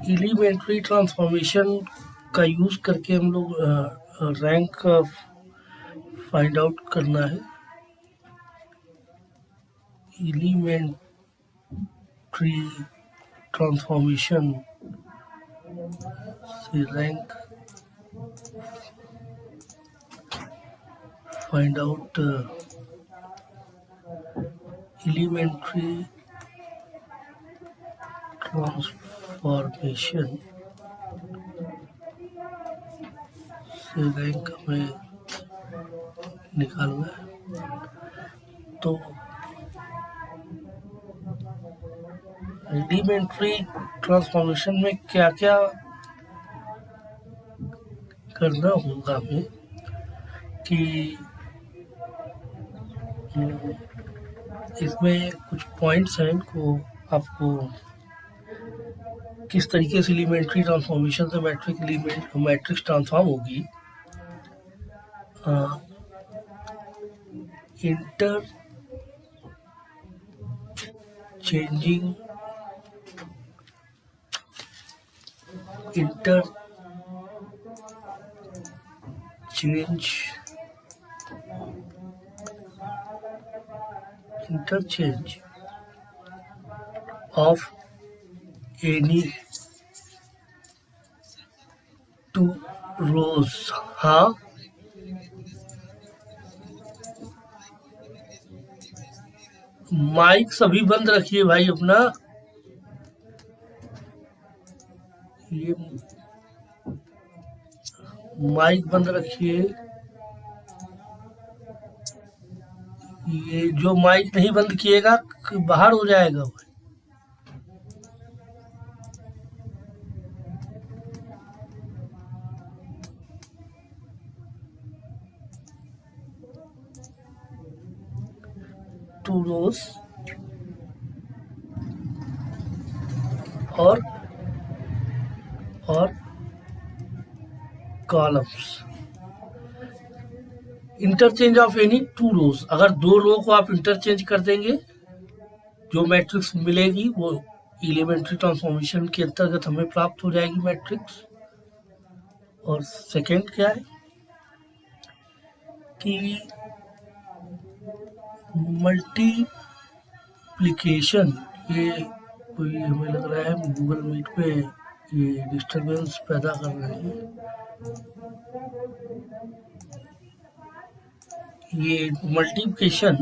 Elementary transformation का use करके हम लोग रैंक फाइंड आउट करना है। एलिमेंट्री ट्रांसफॉर्मेशन से rank find out elementary transformation से रैंक हमें निकालना है। तो एलिमेंट्री ट्रांसफॉर्मेशन में क्या क्या करना होगा हमें कि इसमें कुछ पॉइंट्स हैं इनको आपको किस तरीके से एलिमेंट्री ट्रांसफॉर्मेशन से मैट्रिक्स ट्रांसफॉर्म होगी। Interchange of any two rows। हाँ, माइक सभी बंद रखिए भाई अपना। ये माइक बंद रखिए। ये जो माइक नहीं बंद किएगा बाहर हो जाएगा। टू रोज और columns. Interchange of any two rows, अगर दो रो को आप इंटरचेंज कर देंगे जो मैट्रिक्स मिलेगी वो एलिमेंट्री ट्रांसफॉर्मेशन के अंतर्गत हमें प्राप्त हो जाएगी मैट्रिक्स। और सेकंड क्या है कि मल्टीप्लिकेशन, ये कोई हमें लग रहा है गूगल मीट पे ये डिस्टर्बेंस पैदा कर रहे हैं। ये multiplication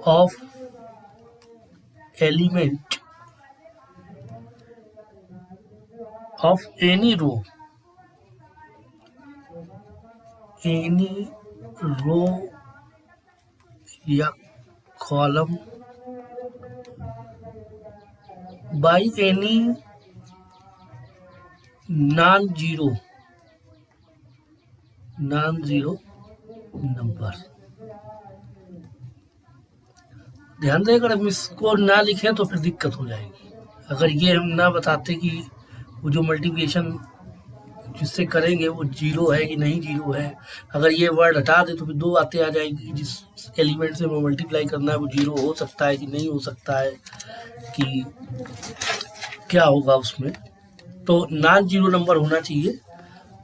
of element of any row या column by any non zero number. ध्यान दें, अगर हम इसको ना लिखें तो फिर दिक्कत हो जाएगी। अगर ये हम ना बताते कि वो जो मल्टीप्लिकेशन जिससे करेंगे वो जीरो है कि नहीं जीरो है, अगर ये वर्ड हटा दे तो फिर दो बातें आ जाएगी। जिस एलिमेंट से वो मल्टीप्लाई करना है वो जीरो हो सकता है कि नहीं हो सकता है, कि क्या होगा उसमें। तो नॉन जीरो नंबर होना चाहिए।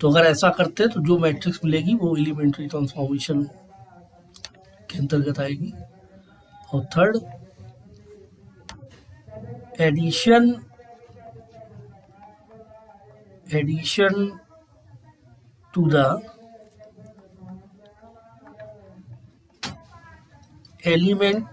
तो अगर ऐसा करते तो जो मैट्रिक्स मिलेगी वो एलिमेंट्री ट्रांसफॉर्मेशन के अंतर्गत आएगी। और third, addition to the element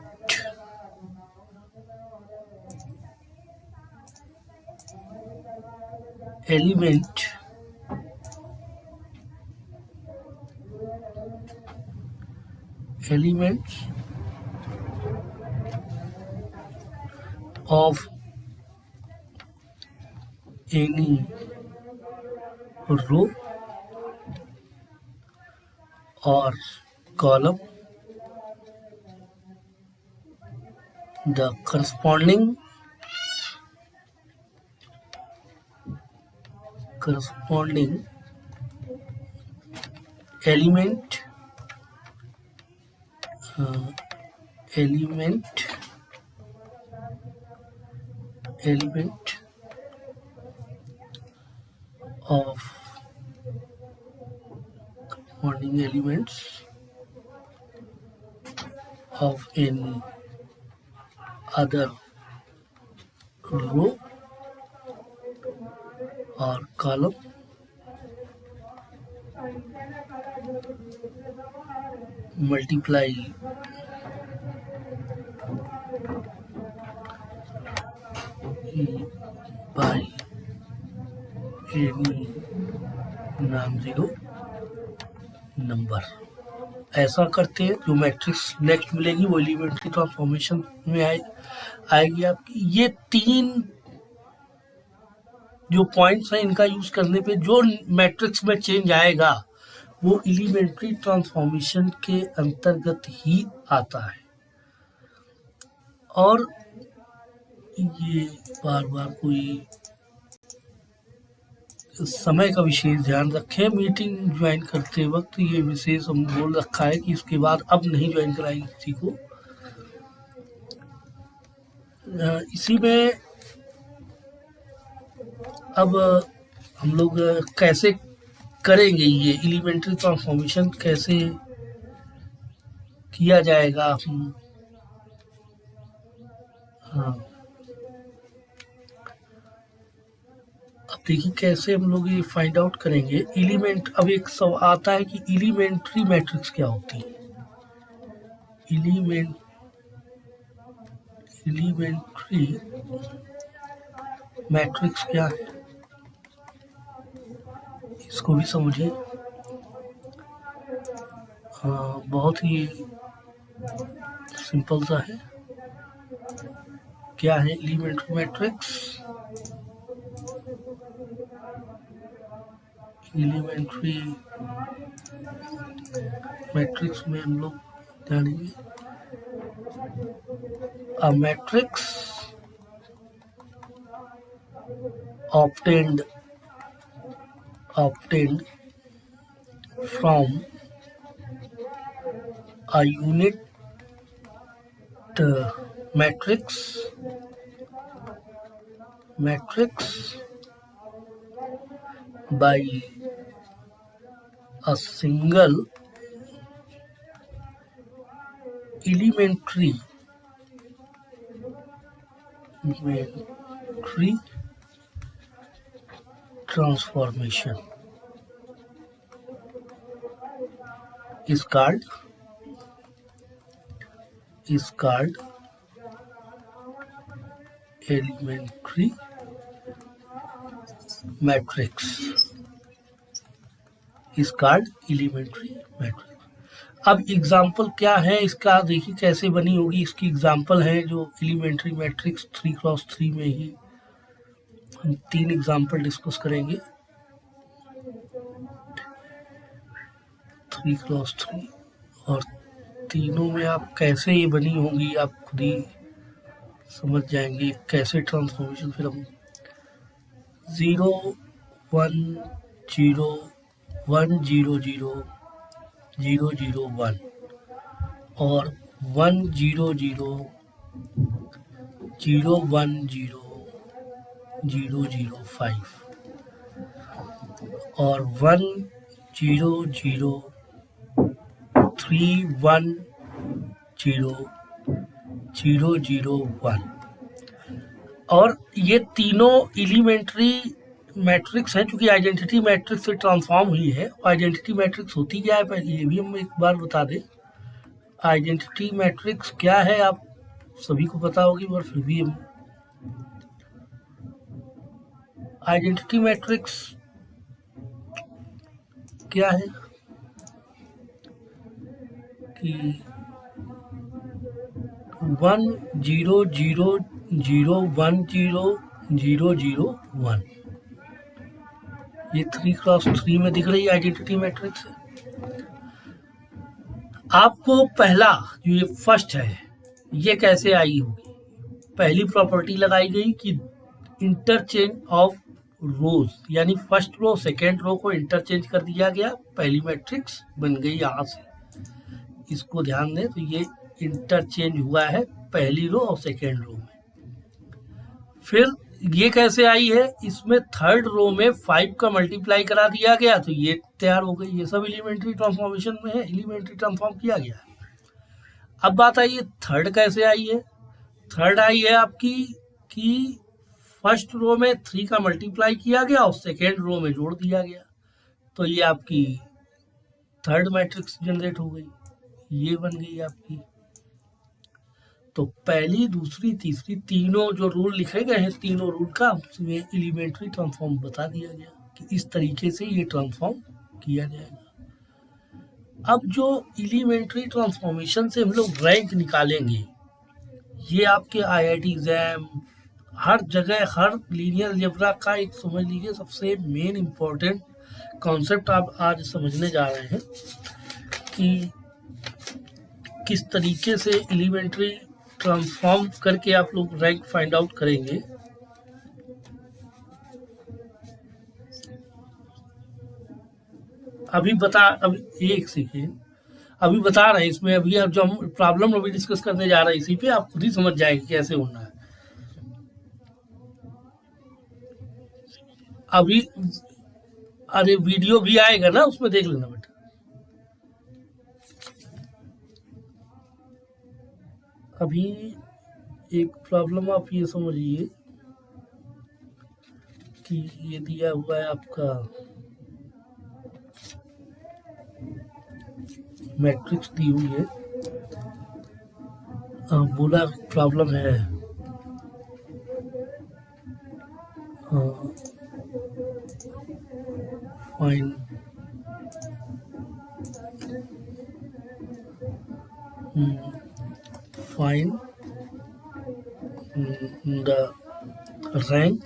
of any row or column, the corresponding element element of corresponding elements of any other row or column multiply by any non-zero number. ऐसा करते हैं जो मैट्रिक्स नेक्स्ट मिलेगी वो एलिमेंट्री ट्रांसफॉर्मेशन में आएगी आपकी। ये तीन जो पॉइंट्स हैं इनका यूज करने पे जो मैट्रिक्स में चेंज आएगा वो एलिमेंट्री ट्रांसफॉर्मेशन के अंतर्गत ही आता है। और ये बार बार कोई समय का विशेष ध्यान रखें, मीटिंग ज्वाइन करते वक्त ये विशेष हम बोल रखा है कि इसके बाद अब नहीं ज्वाइन कराएंगे किसी को। इसी में अब हम लोग कैसे करेंगे, ये एलिमेंट्री ट्रांसफॉर्मेशन कैसे किया जाएगा। हाँ, अब देखिए कैसे हम लोग ये फाइंड आउट करेंगे एलिमेंट। अब एक सवाल आता है कि एलिमेंट्री मैट्रिक्स क्या होती है। एलिमेंट्री मैट्रिक्स क्या है इसको भी समझिए। बहुत ही सिंपल सा है। क्या है एलिमेंट्री मैट्रिक्स? एलिमेंट्री मैट्रिक्स में हम लोग जानेंगे a matrix obtained from a unit matrix by a single elementary transformation is called elementary matrix is called elementary matrix। अब एग्जाम्पल क्या है इसका, देखिए कैसे बनी होगी। इसकी एग्जाम्पल है जो एलिमेंट्री मैट्रिक्स 3x3 में ही हम 3 एग्जाम्पल डिस्कस करेंगे। 3x3 और तीनों में आप कैसे ये बनी होंगी आप खुद ही समझ जाएंगे कैसे ट्रांसफॉर्मेशन। फिर हम 0 1 0 1 0 0 0 0 1 और 1 0 0 0 1 0 0 0 5 और 1 0 0 3 1 0 0 0 1। और ये तीनों एलिमेंट्री मैट्रिक्स है चूंकि आइडेंटिटी मैट्रिक्स से ट्रांसफॉर्म हुई है। आइडेंटिटी मैट्रिक्स होती क्या है पहले ये भी हम एक बार बता दें। आइडेंटिटी मैट्रिक्स क्या है आप सभी को पता होगी पर फिर भी हम आइडेंटिटी मैट्रिक्स क्या है कि 1 0 0 0 1 0 0 0 1 ये 3x3 में दिख रही आइडेंटिटी मैट्रिक्स है। आपको पहला जो ये फर्स्ट है ये कैसे आई होगी। पहली प्रॉपर्टी लगाई गई कि इंटरचेंज ऑफ रोज, यानी फर्स्ट रो सेकेंड रो को इंटरचेंज कर दिया गया, पहली मैट्रिक्स बन गई यहाँ से। इसको ध्यान दें तो ये इंटरचेंज हुआ है पहली रो और सेकेंड रो में। फिर ये कैसे आई है, इसमें थर्ड रो में 5 का मल्टीप्लाई करा दिया गया तो ये तैयार हो गई। ये सब एलिमेंट्री ट्रांसफॉर्मेशन में है, एलिमेंट्री ट्रांसफॉर्म किया गया। अब बात आई है थर्ड कैसे आई है। थर्ड आई है आपकी कि फर्स्ट रो में 3 का मल्टीप्लाई किया गया और सेकेंड रो में जोड़ दिया गया, तो ये आपकी थर्ड मैट्रिक्स जनरेट हो गई, ये बन गई आपकी। तो पहली, दूसरी, तीसरी, तीनों जो रूल लिखे गए हैं, तीनों रूल का उसमें एलिमेंट्री ट्रांसफॉर्म बता दिया गया कि इस तरीके से ये ट्रांसफॉर्म किया जाएगा। अब जो एलिमेंट्री ट्रांसफॉर्मेशन से हम लोग रैंक निकालेंगे, ये आपके आईआईटी एग्जाम हर जगह, हर लीनियर अलजेब्रा का एक समझ लीजिए सबसे मेन इम्पोर्टेंट कॉन्सेप्ट आप आज समझने जा रहे हैं कि किस तरीके से एलिमेंट्री ट्रांसफॉर्म करके आप लोग रैंक फाइंड आउट करेंगे। अभी एक सेकेंड, अभी बता रहे हैं इसमें। अभी अब जो हम प्रॉब्लम अभी डिस्कस करने जा रहे हैं इसी पे आप खुद ही समझ जाएंगे कैसे होना है। अभी अरे वीडियो भी आएगा ना, उसमें देख लेना बेटा। अभी एक प्रॉब्लम आप ये समझिए कि ये दिया हुआ है आपका मैट्रिक्स दी हुई है, बोला प्रॉब्लम है fine find the rank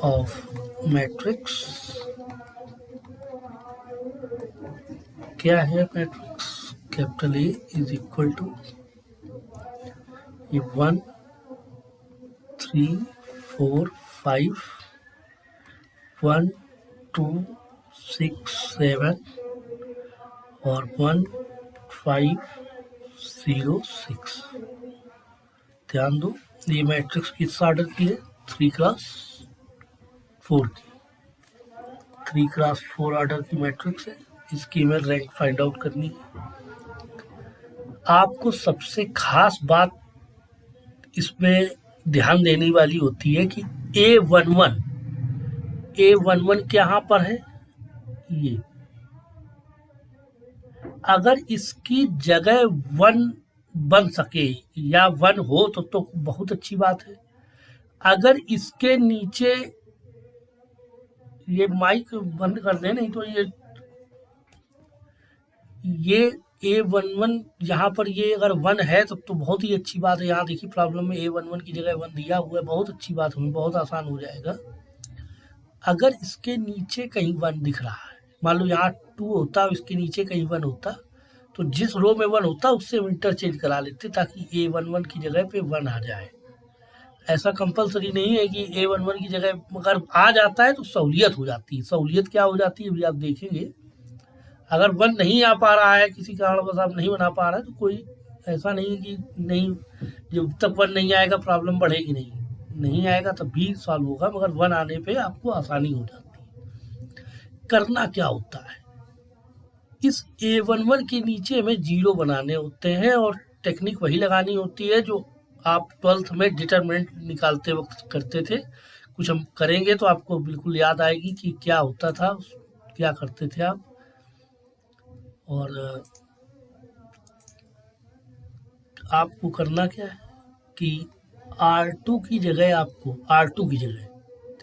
of matrix। क्या है matrix? Capital A is equal to 1 3 4 5 1 2 6 7 और 1 5 0 6। ध्यान दो, ये मैट्रिक्स किस ऑर्डर की है? 3x4 की। 3x4 ऑर्डर की मैट्रिक्स है, इसकी हमें रैंक फाइंड आउट करनी है। आपको सबसे खास बात इसमें ध्यान देने वाली होती है कि A11 कहाँ पर है? ये अगर इसकी जगह 1 बन सके या 1 हो तो बहुत अच्छी बात है। अगर इसके नीचे, ये माइक बंद कर दें, नहीं तो ये A11 यहाँ पर ये अगर 1 है तब तो बहुत ही अच्छी बात है। यहाँ देखिए प्रॉब्लम में A11 की जगह 1 दिया हुआ है, बहुत अच्छी बात, हमें बहुत आसान हो जाएगा। अगर इसके नीचे कहीं 1 दिख रहा है, मान लो यहाँ 2 होता, इसके नीचे कहीं 1 होता, तो जिस रो में 1 होता उससे हम इंटरचेंज करा लेते ताकि A11 की जगह पे 1 आ जाए। ऐसा कंपलसरी नहीं है कि A11 की जगह अगर आ जाता है तो सहूलियत हो जाती है। सहूलियत क्या हो जाती है अभी आप देखेंगे। अगर 1 नहीं आ पा रहा है, किसी कारणवश आप नहीं बना पा रहा है, तो कोई ऐसा नहीं है कि नहीं, जब तक 1 नहीं आएगा प्रॉब्लम बढ़ेगी नहीं आएगा तब भी सॉल्व होगा, मगर 1 आने पे आपको आसानी हो जाती है। करना क्या होता है, इस A11 के नीचे हमें 0 बनाने होते हैं और टेक्निक वही लगानी होती है जो आप 12th में डिटरमिनेंट निकालते वक्त करते थे। कुछ हम करेंगे तो आपको बिल्कुल याद आएगी कि क्या होता था, क्या करते थे आप। और आपको करना क्या है कि R2 की जगह, आपको R2 की जगह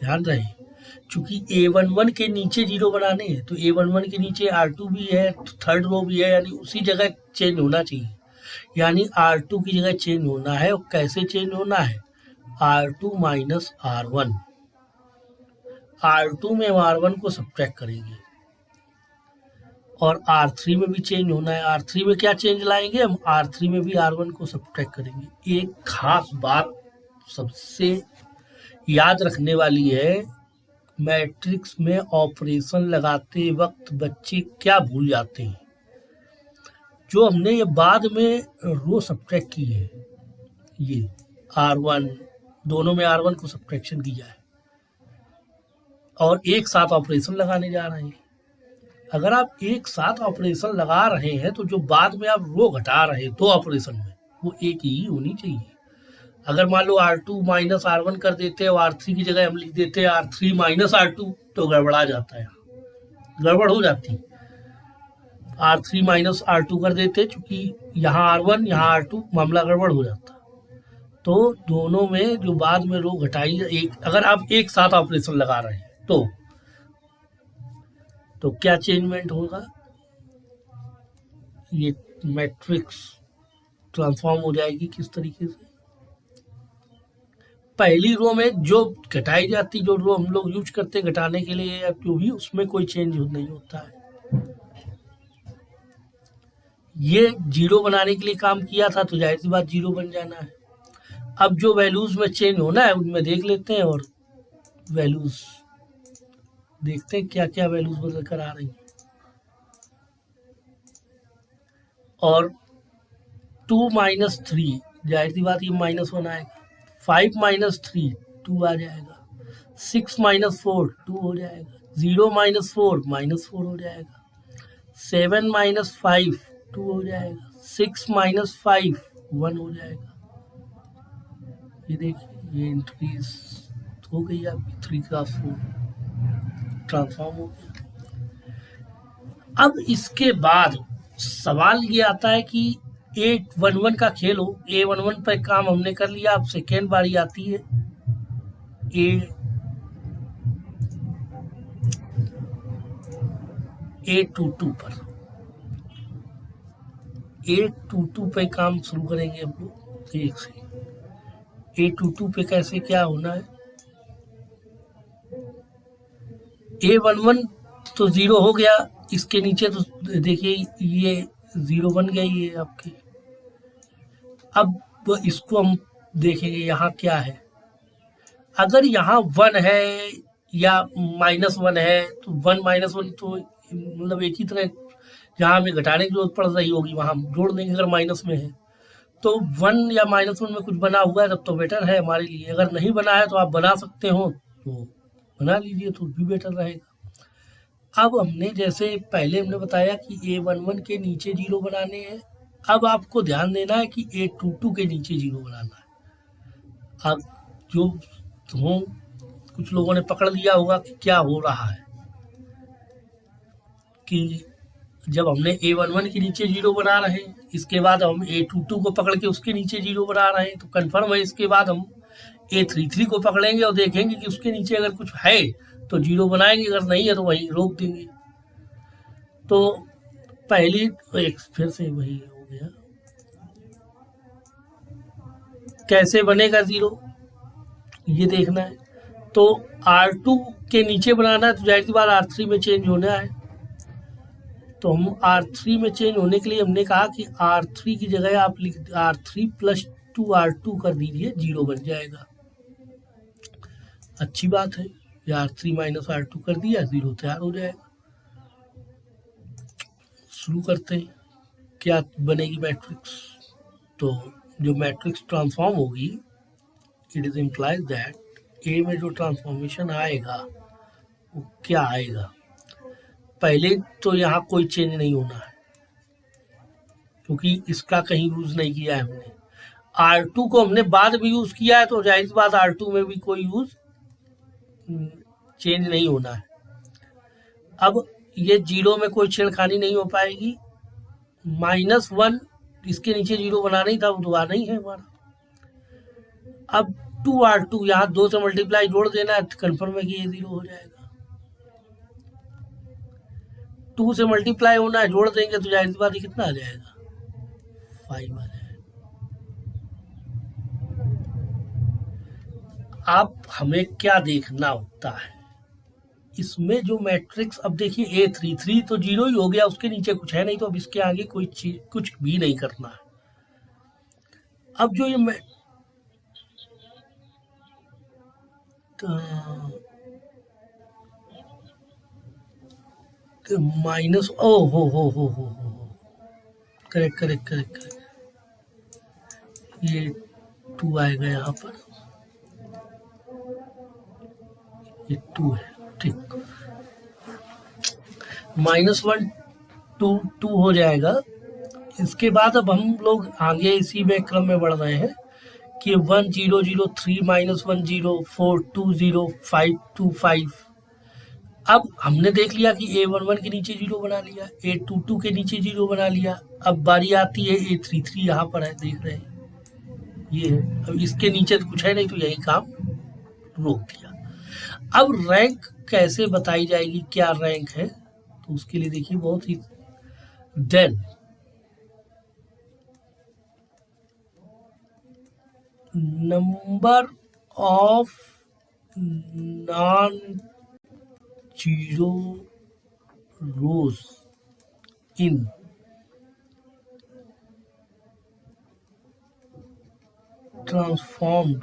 ध्यान रहे, चूंकि A11 के नीचे 0 बनाने हैं तो A11 के नीचे R2 भी है, तो थर्ड रो भी है, यानी उसी जगह चेंज होना चाहिए। यानी R2 की जगह चेंज होना है। और कैसे चेंज होना है? R2 minus R1। R2 में हम R1 को सब्ट्रैक्ट करेंगे और R3 में भी चेंज होना है। R3 में क्या चेंज लाएंगे? हम R3 में भी R1 को सब्ट्रैक्ट करेंगे। एक खास बात सबसे याद रखने वाली है, मैट्रिक्स में ऑपरेशन लगाते वक्त बच्चे क्या भूल जाते हैं। जो हमने ये बाद में रो सब्ट्रैक्ट की है, ये R1 दोनों में R1 को सब्ट्रैक्शन किया है और एक साथ ऑपरेशन लगाने जा रहे हैं। अगर आप एक साथ ऑपरेशन लगा रहे हैं तो जो बाद में आप रो घटा रहे हैं दो ऑपरेशन में वो एक ही होनी चाहिए। अगर मान लो R2 माइनस R1 कर देते हैं और R3 की जगह हम लिख देते हैं R3 माइनस R2 तो गड़बड़ा जाता है, गड़बड़ हो जाती है। R3 माइनस R2 कर देते चूंकि यहाँ R1 यहाँ R2 मामला गड़बड़ हो जाता। तो दोनों में जो बाद में रो घटाई एक अगर आप एक साथ ऑपरेशन लगा रहे हैं तो क्या चेंजमेंट होगा, ये मैट्रिक्स ट्रांसफॉर्म हो जाएगी किस तरीके से। पहली रो में जो घटाई जाती जो रो हम लोग यूज करते घटाने के लिए या जो भी उसमें कोई चेंज नहीं होता है। ये जीरो बनाने के लिए काम किया था तो जाहिर सी बात जीरो बन जाना है। अब जो वैल्यूज में चेंज होना है उनमें देख लेते हैं और वैल्यूज देखते हैं क्या क्या वैल्यूज बदल कर आ रही हैं। और 2 माइनस 3 जाहिर सी बात ये -1 आएगा। 5 माइनस 3 2 आ जाएगा। 6 माइनस 4 2 हो जाएगा। 0 माइनस 4 -4 हो जाएगा। 7 माइनस 5 2 हो जाएगा। 6 माइनस 5 1 हो जाएगा। ये देखिए ये इंक्रीज हो गई आपकी 3 का 4 ट्रांसफॉर्म हो गया। अब इसके बाद सवाल ये आता है कि A11 का खेल हो। A11 पर काम हमने कर लिया। अब सेकेंड बारी आती है A22 पर। A22 पे काम शुरू करेंगे हम लोग एक से। A22 पे कैसे क्या होना है। A11 तो 0 हो गया। इसके नीचे तो देखिए ये 0 बन गया ये आपके। अब इसको हम देखेंगे यहाँ क्या है। अगर यहाँ 1 है या -1 है तो 1 -1 तो मतलब एक ही तरह जहाँ हमें घटाने की जरूरत पड़ रही होगी वहाँ हम जोड़ देंगे। अगर माइनस में है तो 1 या -1 में कुछ बना हुआ है तब तो बेटर है हमारे लिए। अगर नहीं बना है तो आप बना सकते हो तो बना लीजिए तो भी बेटर रहेगा। अब हमने जैसे पहले हमने बताया कि A11 के नीचे 0 बनाने हैं। अब आपको ध्यान देना है कि A22 के नीचे 0 बनाना है। अब जो हो कुछ लोगों ने पकड़ लिया होगा कि क्या हो रहा है कि जब हमने A11 के नीचे 0 बना रहे हैं इसके बाद हम A22 को पकड़ के उसके नीचे 0 बना रहे हैं तो कन्फर्म है। इसके बाद हम A33 को पकड़ेंगे और देखेंगे कि उसके नीचे अगर कुछ है तो 0 बनाएंगे, अगर नहीं है तो वहीं रोक देंगे। तो पहली एक फिर से वही हो गया। कैसे बनेगा 0 ये देखना है। तो R2 के नीचे बनाना है तो जाहिर सी बात R3 में चेंज होना है। तो हम R3 में चेंज होने के लिए हमने कहा कि R3 की जगह आप लिख R3 + 2R2 कर दीजिए 0 बन जाएगा। अच्छी बात है। या R3 - R2 कर दिया 0 तैयार हो जाएगा। शुरू करते हैं क्या बनेगी मैट्रिक्स। तो जो मैट्रिक्स ट्रांसफॉर्म होगी इट इज इम्प्लाइज दैट ए में जो ट्रांसफॉर्मेशन आएगा वो क्या आएगा। पहले तो यहाँ कोई चेंज नहीं होना है क्योंकि इसका कहीं यूज नहीं किया है हमने। R2 को हमने बाद में यूज किया है तो जाहिर सी बात R2 में भी कोई यूज चेंज नहीं होना है। अब ये 0 में कोई छेड़खानी नहीं हो पाएगी। -1 इसके नीचे 0 बनाना ही था वो तो आना ही है हमारा। अब 2R2 यहाँ 2 से मल्टीप्लाई जोड़ देना है कन्फर्म है कि ये 0 हो जाएगा। 2 से मल्टीप्लाई होना है जोड़ देंगे तो जाहिर सी बात कितना आ जाएगा 5 आ जाएगा। अब हमें क्या देखना होता है इसमें जो मैट्रिक्स। अब देखिए A33 तो 0 ही हो गया, उसके नीचे कुछ है नहीं तो अब इसके आगे कोई चीज कुछ भी नहीं करना है। अब जो ये माइनस हो करेक्ट ये 2 आएगा यहाँ पर, ये 2 है, ठीक। -1 2 हो जाएगा। इसके बाद अब हम लोग आगे इसी में क्रम में बढ़ रहे हैं कि 1 0 0 3 -1 0 4 2 0 5 2 5। अब हमने देख लिया कि A11 के नीचे 0 बना लिया, A22 के नीचे 0 बना लिया। अब बारी आती है A33, यहाँ पर है, देख रहे हैं ये है। अब इसके नीचे तो कुछ है नहीं, तो यही काम रोक दिया। अब रैंक कैसे बताई जाएगी, क्या रैंक है, तो उसके लिए देखिए बहुत ही then number of non zero rows in transformed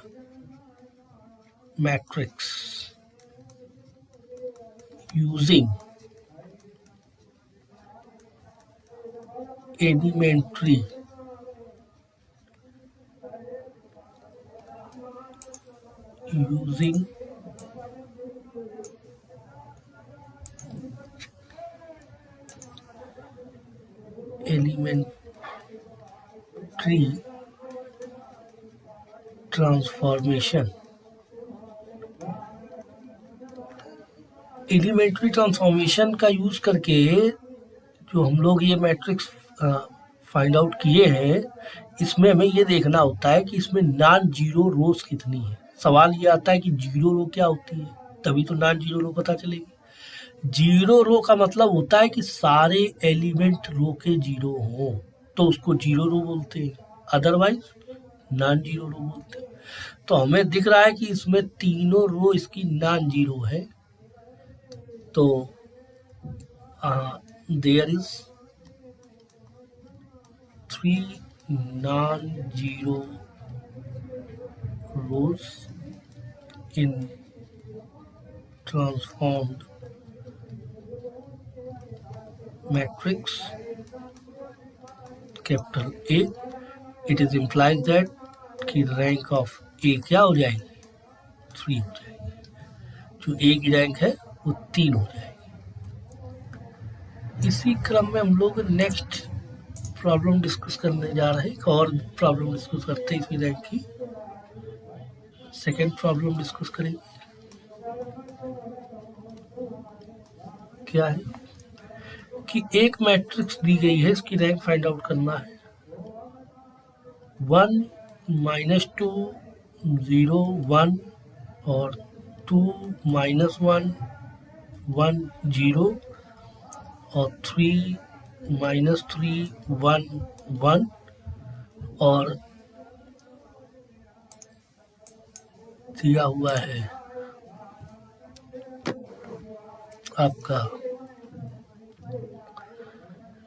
matrix using elementary transformation. Elementary transformation का यूज करके जो हम लोग ये मैट्रिक्स फाइंड आउट किए हैं, इसमें हमें ये देखना होता है कि इसमें नॉन जीरो रोज कितनी है। सवाल ये आता है कि जीरो रो क्या होती है, तभी तो नॉन जीरो रो पता चलेगी। जीरो रो का मतलब होता है कि सारे एलिमेंट रो के जीरो हों, तो उसको जीरो रो बोलते हैं, अदरवाइज नॉन जीरो रो बोलते हैं। तो हमें दिख रहा है कि इसमें तीनों रो इसकी नॉन जीरो है, तो there is 3 non-zero rows in transformed matrix capital A. It is implies that कि रैंक ऑफ ए क्या हो जाएगी, 3 हो जाएगी। जो ए की रैंक है वो 3 हो जाएगी। इसी क्रम में हम लोग नेक्स्ट प्रॉब्लम डिस्कस करने जा रहे हैं। एक और प्रॉब्लम डिस्कस करते हैं इसी रैंक की। सेकेंड प्रॉब्लम डिस्कस करेंगे, क्या है कि एक मैट्रिक्स दी गई है, इसकी रैंक फाइंड आउट करना है। 1 -2 0 1 और 2 -1 1 0 और 3 -3 1 1 और दिया हुआ है आपका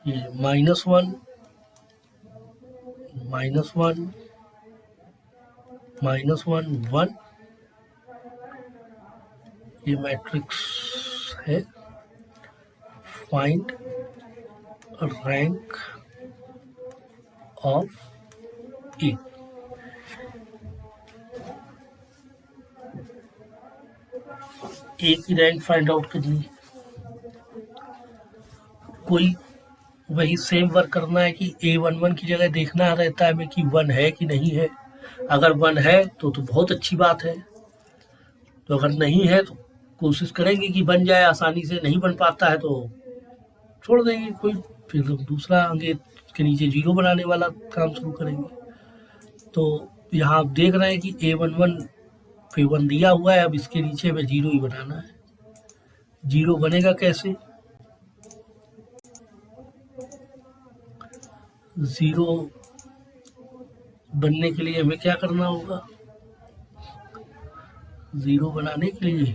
ये -1 -1 -1 1। ये मैट्रिक्स है। फाइंड रैंक ऑफ ए। ए की रैंक फाइंड आउट करनी है। कोई वही सेम वर्क करना है कि A11 की जगह देखना रहता है हमें कि 1 है कि नहीं है। अगर 1 है तो बहुत अच्छी बात है, तो अगर नहीं है तो कोशिश करेंगे कि बन जाए आसानी से। नहीं बन पाता है तो छोड़ देंगे, कोई फिर दूसरा आगे के नीचे 0 बनाने वाला काम शुरू करेंगे। तो यहाँ आप देख रहे हैं कि A11 पे 1 दिया हुआ है, अब इसके नीचे हमें 0 ही बनाना है। 0 बनेगा कैसे, 0 बनने के लिए हमें क्या करना होगा, 0 बनाने के लिए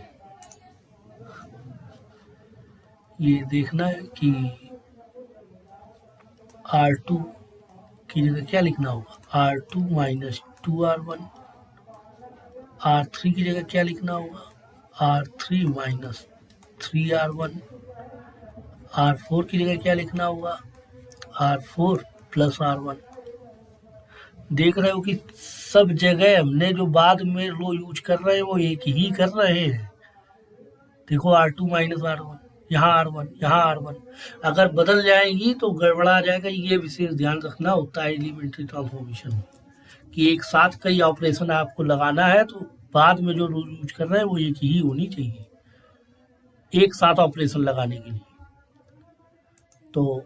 ये देखना है कि R2 की जगह क्या लिखना होगा, R2 - 2R1। R3 की जगह क्या लिखना होगा, R3 - 3R1। R4 की जगह क्या लिखना होगा, R4 + R1। देख रहे हो कि सब जगह हमने जो बाद में रो यूज कर रहे हैं वो एक ही कर रहे हैं। देखो R2 माइनस R1, यहाँ R1, यहाँ R1, अगर बदल जाएंगी तो गड़बड़ा जाएगा। ये विशेष ध्यान रखना होता है एलिमेंट्री ट्रांसफॉर्मेशन में कि एक साथ कई ऑपरेशन आपको लगाना है तो बाद में जो रूल यूज कर रहे हैं वो एक ही होनी चाहिए एक साथ ऑपरेशन लगाने के लिए। तो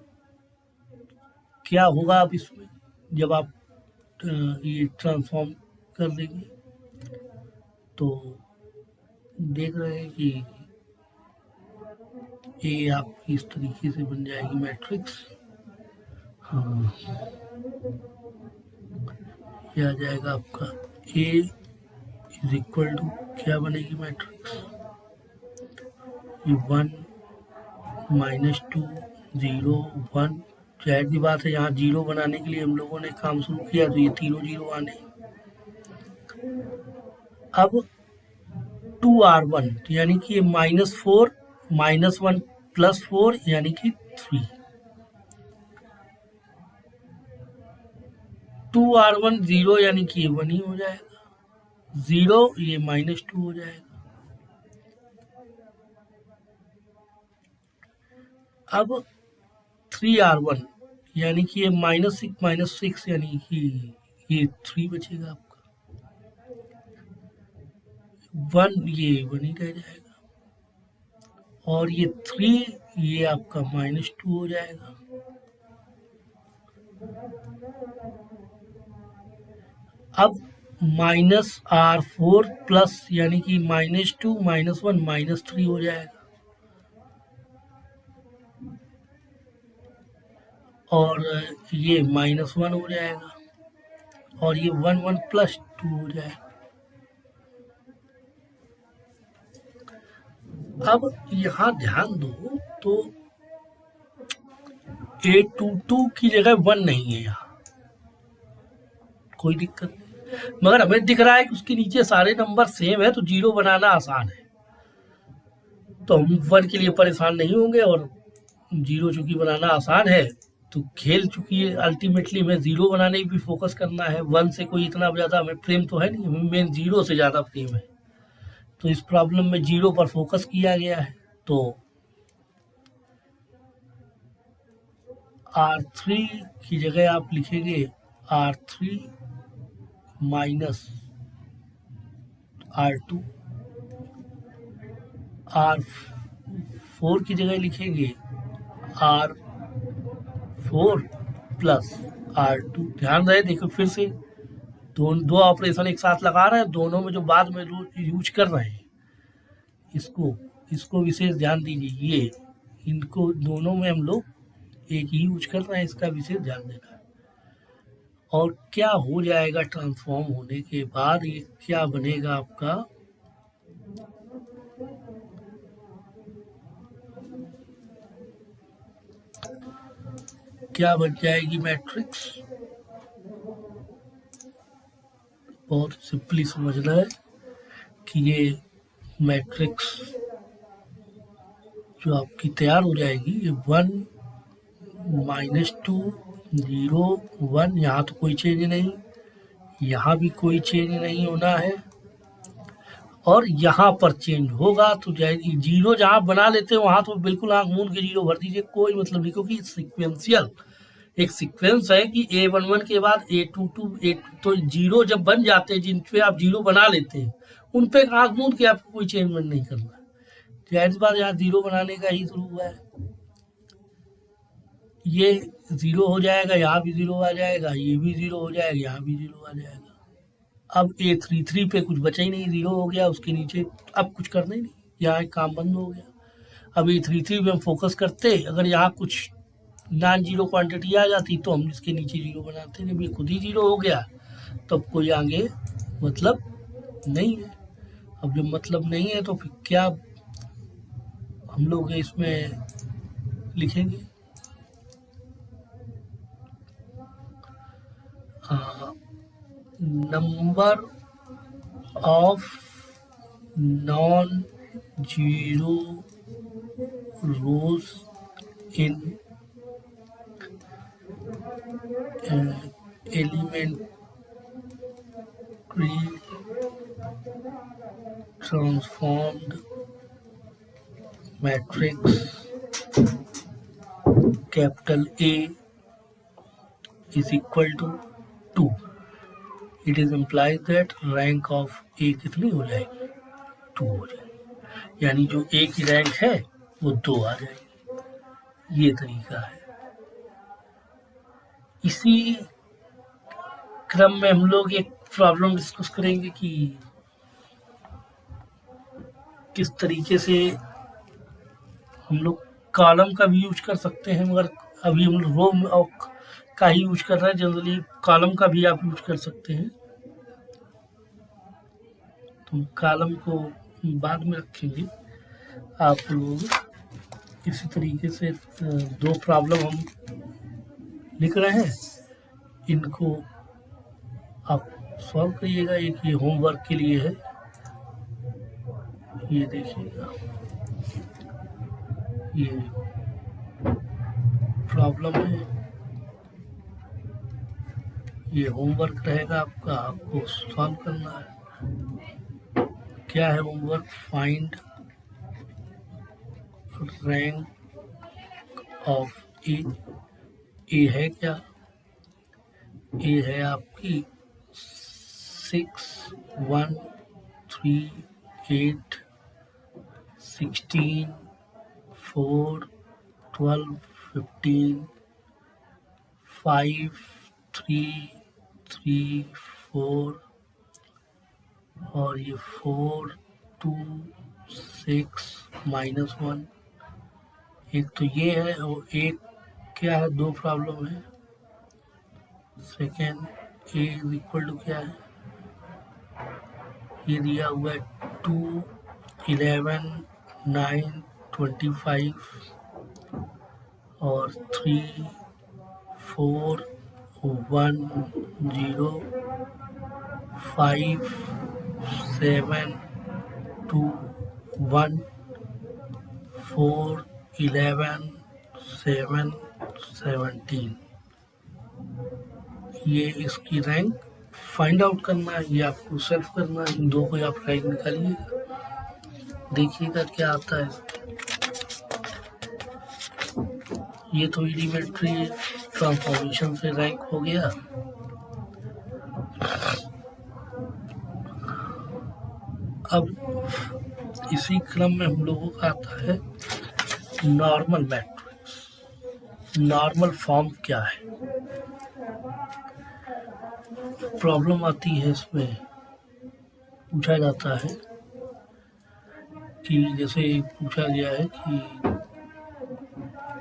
क्या होगा अब इसमें जब आप ये ट्रांसफॉर्म कर देंगे तो देख रहे हैं कि ये आपकी इस तरीके से बन जाएगी मैट्रिक्स। हाँ, ये आ जाएगा आपका A इज इक्वल टू क्या बनेगी मैट्रिक्स, ये 1 -2 0 1। जाहिर सी बात है यहाँ 0 बनाने के लिए हम लोगों ने काम शुरू किया तो ये तीनों 0 आने। अब 2R1 यानी कि ये -4 -1 +4 यानी कि 3। 2R1 0 यानी कि ये 1 ही हो जाएगा, 0 ये -2 हो जाएगा। अब 3R1 यानी कि ये -6 यानी कि ये 3 बचेगा आपका, 1 ये 1 ही रह जाएगा और ये 3 ये आपका -2 हो जाएगा। अब -R4 प्लस यानी कि -2 -1 -3 हो जाएगा और ये -1 हो जाएगा और ये 1 1 +2 हो जाएगा। अब यहाँ ध्यान दो तो A22 की जगह 1 नहीं है यहाँ, कोई दिक्कत नहीं, मगर हमें दिख रहा है कि उसके नीचे सारे नंबर सेम है तो 0 बनाना आसान है, तो हम 1 के लिए परेशान नहीं होंगे और 0 चूंकि बनाना आसान है तो खेल चुकी है। अल्टीमेटली हमें 0 बनाने की भी फोकस करना है, 1 से कोई इतना ज़्यादा हमें प्रेम तो है नहीं, हमें मेन 0 से ज़्यादा प्रेम है। तो इस प्रॉब्लम में 0 पर फोकस किया गया है। तो R3 की जगह आप लिखेंगे R3 माइनस R2, R4 की जगह लिखेंगे R4 प्लस R2। ध्यान रहे, देखो फिर से दो ऑपरेशन एक साथ लगा रहे हैं, दोनों में जो बाद में यूज कर रहे हैं इसको विशेष ध्यान दीजिए। ये इनको दोनों में हम लोग एक ही यूज कर रहे हैं, इसका विशेष ध्यान देना है। और क्या हो जाएगा ट्रांसफॉर्म होने के बाद, ये क्या बनेगा आपका, क्या बन जाएगी मैट्रिक्स, बहुत सिंपली समझना है कि ये मैट्रिक्स जो आपकी तैयार हो जाएगी, ये 1 -2 0 1, यहाँ तो कोई चेंज नहीं, यहाँ भी कोई चेंज नहीं होना है और यहाँ पर चेंज होगा तो 0 जहाँ बना लेते हैं वहाँ तो बिल्कुल आंख मूंद के 0 भर दीजिए, कोई मतलब नहीं, क्योंकि सिक्वेंशियल एक सीक्वेंस है कि A11 के बाद A22 तो 0 जब बन जाते हैं जिन पे आप 0 बना लेते हैं उन पे आंख मूंद के आपको कोई चेंजमेंट नहीं करना। जाहिर सी बात यहाँ 0 बनाने का ही शुरू हुआ है, ये 0 हो जाएगा, यहाँ भी 0 आ जाएगा, ये भी 0 हो जाएगा, यहाँ भी 0 आ जाएगा। अब A33 पे कुछ बचा ही नहीं, 0 हो गया, उसके नीचे अब कुछ करना ही नहीं, यहाँ काम बंद हो गया। अब A33 पे हम फोकस करते, अगर यहाँ कुछ नॉन जीरो क्वांटिटी आ जाती तो हम इसके नीचे 0 बनाते, जब ये खुद ही 0 हो गया तो अब कोई आगे मतलब नहीं है। अब जब मतलब नहीं है तो फिर क्या हम लोग इसमें लिखेंगे, number of non zero rows in elementary transformed matrix capital A is equal to 2. It is implies that rank of A कितनी हो जाएगी? 2 हो जाएगी, यानी जो A की रैंक है वो 2 आ जाएगी। ये तरीका है। इसी क्रम में हम लोग एक प्रॉब्लम डिस्कस करेंगे कि किस तरीके से हम लोग कॉलम का भी यूज कर सकते हैं, मगर अभी हम रो का ही यूज कर रहे हैं। जनरली कॉलम का भी आप यूज कर सकते हैं, तो कॉलम को बाद में रखेंगे। आप लोग इसी तरीके से 2 प्रॉब्लम हम लिख रहे हैं, इनको आप सॉल्व करिएगा। एक ये होमवर्क के लिए है, ये देखिएगा, ये प्रॉब्लम है, ये होमवर्क रहेगा आपका, आपको सॉल्व करना है। क्या है होमवर्क? फाइंड रैंक ऑफ ए। ए है क्या? ए है आपकी 6, 1, 3, 8, 16, 4, 12, 15, 5, 3, 3, 4 और ये 4, 2, 6, -1। एक तो ये है और एक क्या है? 2 प्रॉब्लम है। Second A is equal to क्या है? ये दिया हुआ है 2, 11, 9, 25 और 3, 4, 1, 0, 5, 7, 2, 1, 4, 11, 7, 17। ये इसकी रैंक फाइंड आउट करना है, ये आपको सेल्फ करना है। इन 2 को आप रैंक निकालिएगा, देखिएगा क्या आता है। ये तो एलिमेंट्री ट्रांसफॉर्मेशन से रैंक हो गया। अब इसी क्रम में हम लोगों का आता है नॉर्मल मैट्रिक्स। नॉर्मल फॉर्म क्या है? प्रॉब्लम आती है, इसमें पूछा जाता है कि जैसे पूछा गया है कि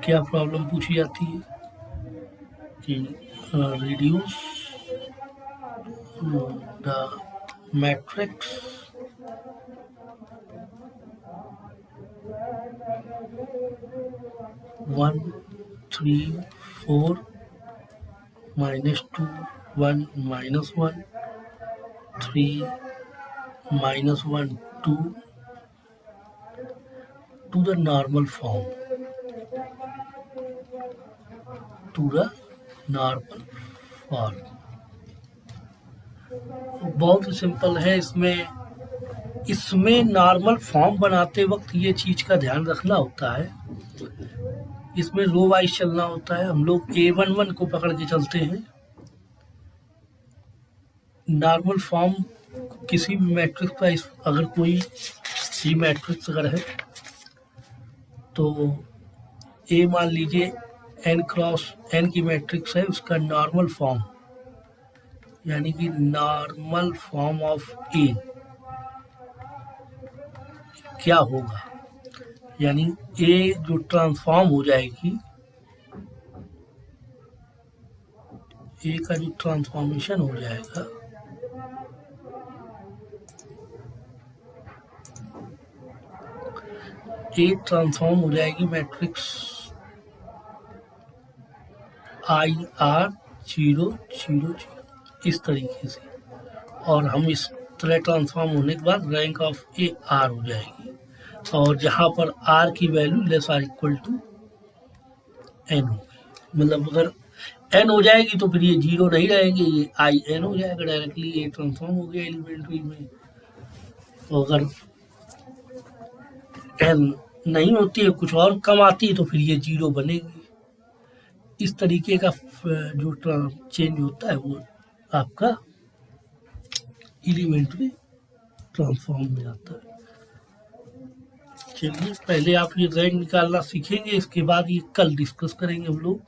क्या प्रॉब्लम पूछी जाती है कि reduce the matrix (1, 3, 4, -2, 1, -1, 3, -1, 2 to the normal form, to the normal form। बहुत ही सिंपल है। इसमें नॉर्मल फॉर्म बनाते वक्त ये चीज का ध्यान रखना होता है, इसमें रो वाइज चलना होता है। हम लोग A11 को पकड़ के चलते हैं। नॉर्मल फॉर्म किसी भी मैट्रिक्स का अगर कोई सी मैट्रिक्स अगर है तो ए मान लीजिए n क्रॉस n की मैट्रिक्स है, उसका नॉर्मल फॉर्म यानी कि नॉर्मल फॉर्म ऑफ ए क्या होगा, यानी ए जो ट्रांसफॉर्म हो जाएगी, ए का जो ट्रांसफॉर्मेशन हो जाएगा ए ट्रांसफॉर्म हो जाएगी मैट्रिक्स IR000 इस तरीके से, और हम इस तरह ट्रांसफॉर्म होने के बाद रैंक ऑफ ए आर हो जाएगी, और जहाँ पर आर की value less or equal to N होगी। मतलब अगर एन हो जाएगी तो फिर ये जीरो नहीं रहेगी, ये आई एन हो जाएगा डायरेक्टली, ये ट्रांसफॉर्म हो गया एलिमेंट्री में। तो अगर एन नहीं होती है, कुछ और कम आती है, तो फिर ये जीरो बनेगी। इस तरीके का जो चेंज होता है वो आपका एलिमेंट्री ट्रांसफॉर्म में आता है। चलिए पहले आप ये रैंक निकालना सीखेंगे, इसके बाद ये कल डिस्कस करेंगे हम लोग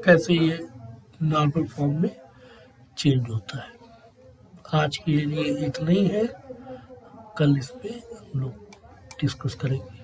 कैसे ये नॉर्मल फॉर्म में चेंज होता है। आज के लिए इतना ही है, कल इस पे हम लोग डिस्कस करेंगे।